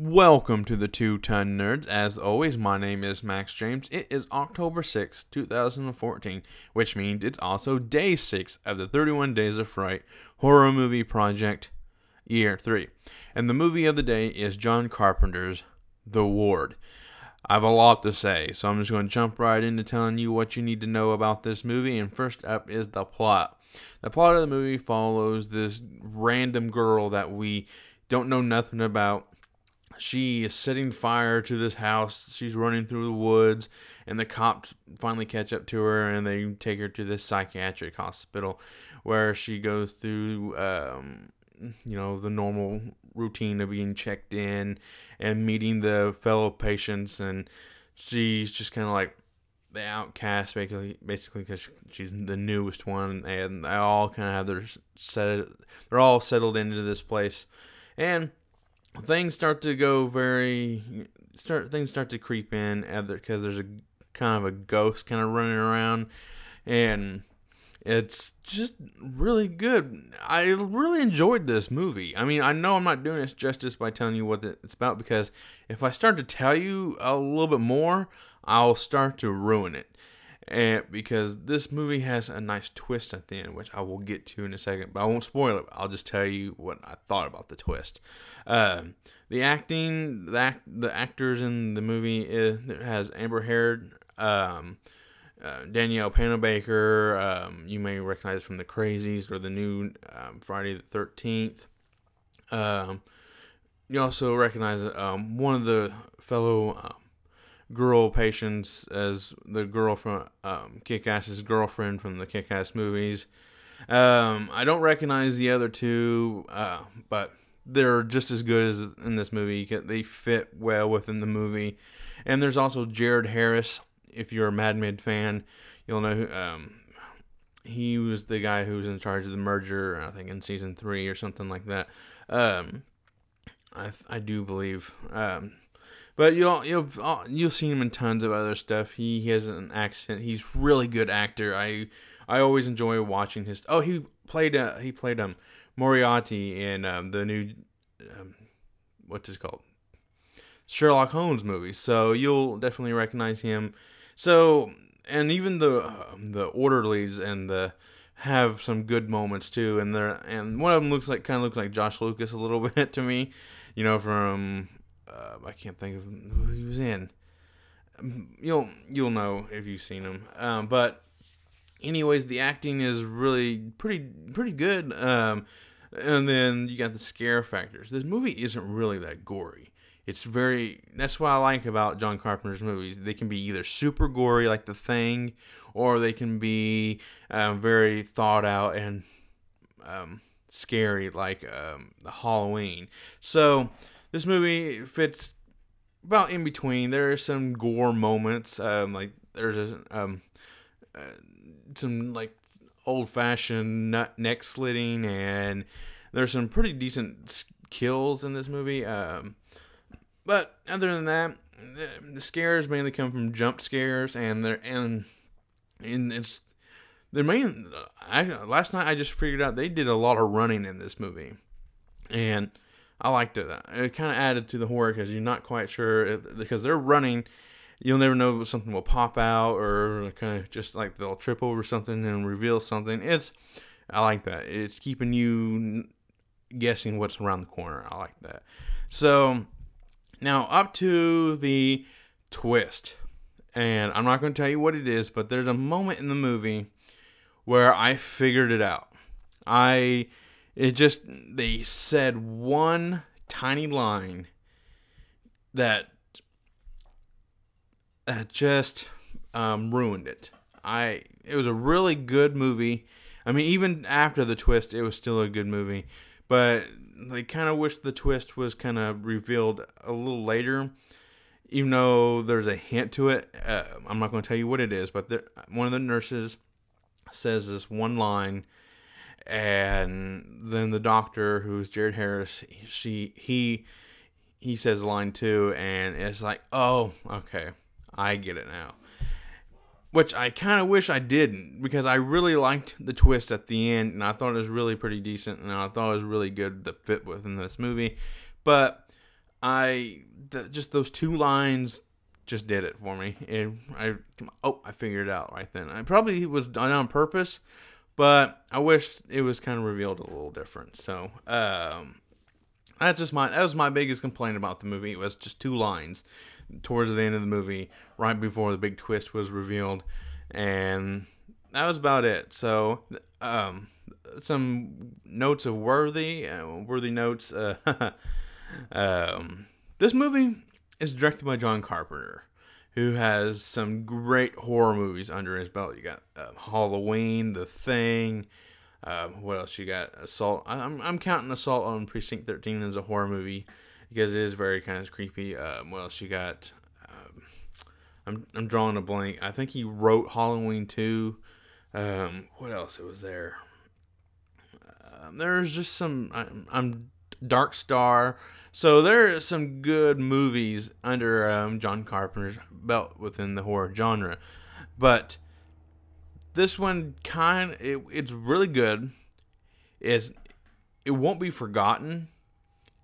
Welcome to the Two-Ton Nerds. As always, my name is Max James. It is October 6th, 2014, which means it's also day 6 of the 31 Days of Fright horror movie project, year 3. And the movie of the day is John Carpenter's The Ward. I have a lot to say, so I'm just going to jump right into telling you what you need to know about this movie. And first up is the plot. The plot of the movie follows this random girl that we don't know nothing about. She is setting fire to this house. She's running through the woods, and the cops finally catch up to her, and they take her to this psychiatric hospital where she goes through, the normal routine of being checked in and meeting the fellow patients, and she's just kind of like the outcast, basically because she's the newest one, and they all kind of have they're all settled into this place, and things start to creep in because there's a kind of a ghost kind of running around, and it's just really good. I really enjoyed this movie. I mean, I know I'm not doing it justice by telling you what it's about, because if I start to tell you a little bit more, I'll start to ruin it. And because this movie has a nice twist at the end, which I will get to in a second, but I won't spoil it. I'll just tell you what I thought about the twist. The acting, the actors in the movie has Amber Heard, Danielle Panabaker. You may recognize from The Crazies or the new Friday the 13th. You also recognize one of the fellow girl patients as the girl from Kick-Ass's girlfriend from the Kick-Ass movies. I don't recognize the other two, but they're just as good as in this movie. They fit well within the movie. And there's also Jared Harris. If you're a Mad Men fan, you'll know he was the guy who was in charge of the merger, I think in season 3 or something like that. I do believe. But you'll see him in tons of other stuff. He has an accent. He's a really good actor. I always enjoy watching his. Oh, he played Moriarty in the new what's it called, Sherlock Holmes movie. So you'll definitely recognize him. So, and even the orderlies and have some good moments too. And one of them looks like Josh Lucas a little bit to me. You know, from I can't think of who he was in. You'll know if you've seen him. But anyways, the acting is really pretty good. And then you got the scare factors. This movie isn't really that gory. That's what I like about John Carpenter's movies. They can be either super gory like The Thing, or they can be very thought out and scary like the Halloween. So this movie fits about in between. There are some gore moments, like there's some like old-fashioned neck slitting, and there's some pretty decent kills in this movie. But other than that, the scares mainly come from jump scares, and it's the main. Last night I just figured out they did a lot of running in this movie, and I liked it. It kind of added to the horror because you're not quite sure because they're running. You'll never know if something will pop out, or kind of just like they'll trip over something and reveal something. I like that. It's keeping you guessing what's around the corner. I like that. So now up to the twist, and I'm not going to tell you what it is, but there's a moment in the movie where I figured it out. They said one tiny line that just ruined it. It was a really good movie. I mean, even after the twist, it was still a good movie. But I kind of wish the twist was kind of revealed a little later, even though there's a hint to it. I'm not going to tell you what it is, but one of the nurses says this one line, and then the doctor, who's Jared Harris, he says a line too, and it's like, oh, okay, I get it now. Which I kind of wish I didn't, because I really liked the twist at the end, and I thought it was really pretty decent, and I thought it was really good to fit within this movie. But Just those two lines just did it for me. I figured it out right then. I probably was done on purpose, but I wish it was kind of revealed a little different. So that was my biggest complaint about the movie. It was just two lines towards the end of the movie, right before the big twist was revealed, and that was about it. So some notes of worthy notes. This movie is directed by John Carpenter, who has some great horror movies under his belt. You got Halloween, The Thing. What else you got? Assault. I'm counting Assault on Precinct 13 as a horror movie because it is very kind of creepy. What else you got? I'm drawing a blank. I think he wrote Halloween 2. What else was there? There's just some. I'm Dark Star. So there are some good movies under John Carpenter's belt within the horror genre, but this one it's really good. It won't be forgotten.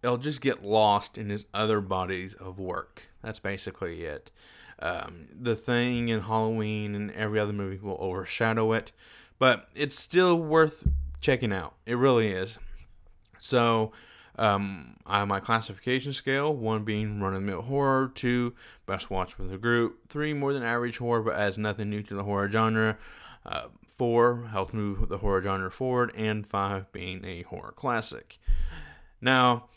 It'll just get lost in his other bodies of work. That's basically it. The Thing and Halloween and every other movie will overshadow it, but it's still worth checking out. It really is. So I have my classification scale: 1 being run-of-the-mill horror, 2 best watch with a group, 3 more than average horror but adds nothing new to the horror genre, 4 helps move the horror genre forward, and 5 being a horror classic. Now,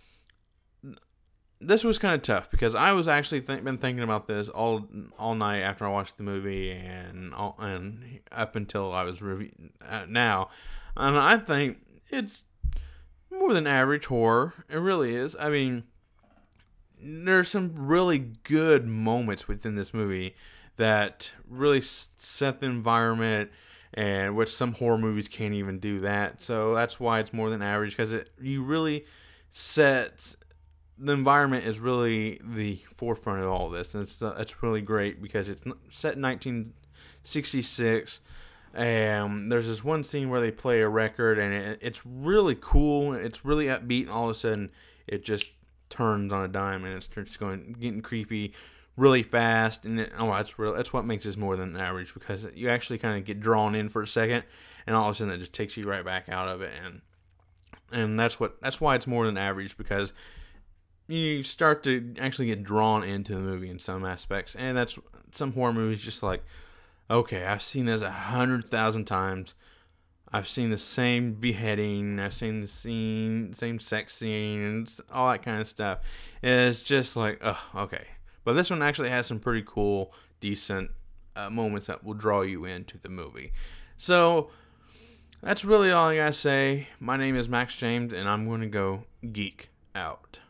this was kind of tough because I was actually been thinking about this all night after I watched the movie and up until I was now, and I think it's more than average horror. It really is. I mean, there's some really good moments within this movie that really set the environment, and which some horror movies can't even do that. So that's why it's more than average, because you really set the environment is really the forefront of all this, and it's really great because it's set in 1966. And there's this one scene where they play a record, and it's really cool. It's really upbeat, and all of a sudden it just turns on a dime, and it starts getting creepy really fast. And that's what makes this more than average, because you actually kind of get drawn in for a second, and all of a sudden it just takes you right back out of it. And that's why it's more than average, because you start to actually get drawn into the movie in some aspects. And that's some horror movies just like, okay, I've seen this 100,000 times. I've seen the same beheading. I've seen the same sex scene, and all that kind of stuff. It's just like, okay. But this one actually has some pretty cool, decent moments that will draw you into the movie. So that's really all I gotta say. My name is Max James, and I'm going to go geek out.